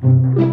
Tangu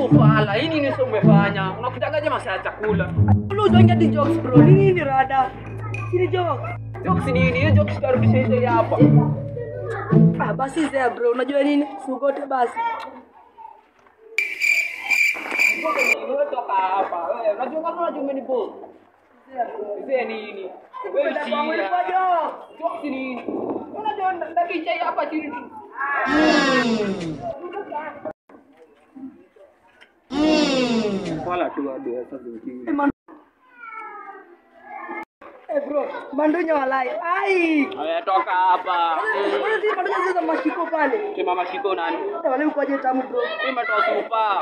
fala, ini ni umefanya. Unakutakaje masaa ya chakula? Lu jangan di jokes bro, ini rada. Sini jokes. Jokes ni ini, jokes karibisha hizo hapa. Ah, basi zea bro, unajua nini? Sugote basi. Wewe toka hapa. Wewe unajua kama unajua umenipo. Zea nini? Wewe shida. Jokes ni nini? Unajua ndaki chai hapa chini tu. Wala tu ada sasa zingine. Bro, mandonya walai. Ai. Aya toka hapa. Wewe si mandonya sasa mashiko pale. Sema mashiko nani? Wale uko aje tamu bro. Umetoa supa.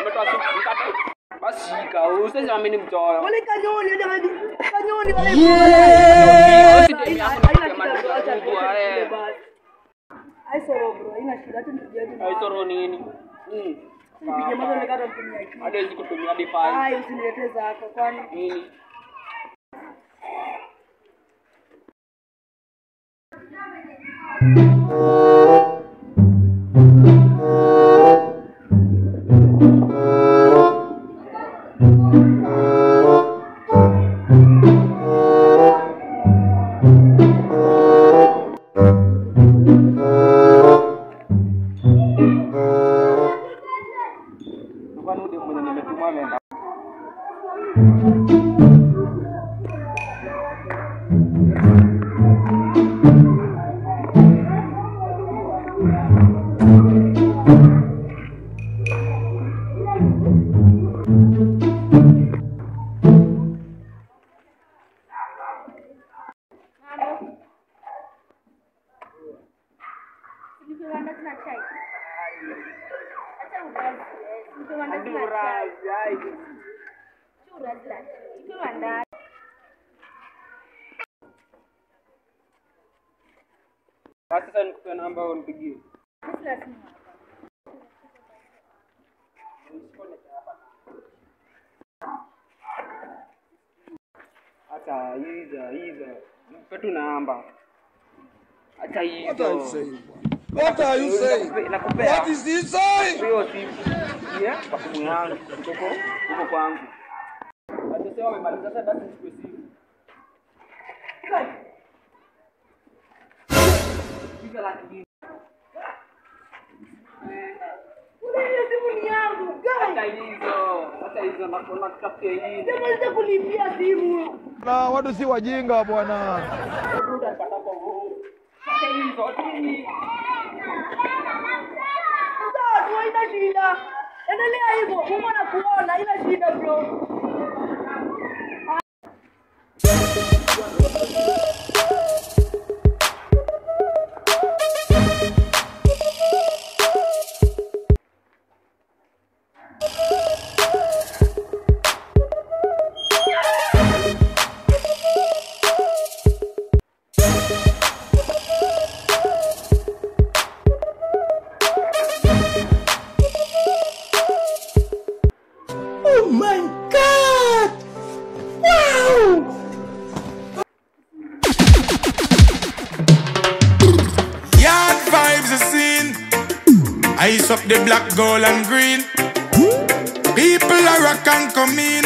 Umetoa supa mkate. Basi ka usije amini mchoyo. Wale kanyoni aje hadi. Kanyoni wale. Ai soro bro, ina shida tu ndio. Ai soro nini? Nipige mazo nikata mtumia hiki. Hadi zikutumia define. Ai usiniletee zako kwani. Nini? Sasa nikupe namba unipigie. Hata hizo. Nipe tu namba. Hata hizo. What are you saying? What is he saying? Hiyo simu. Yeah, kwa simu yangu. Uko kwangu. Sasa wamemaliza sasa basi nichukue simu. Piga la kingine. Ile simu ni yangu, guys. Hata hizo nakona kutafutia hii. Sema kulipia simu. Na watu si wajinga bwana. Utapata kwa huo. Hata hizo nini? Sasa haina shida. Endelea hivyo. Mungu anakuona, haina shida bro. Oh my God! Wow! Yard vibes are seen. Ice up the black, gold and green. People are rock and come in.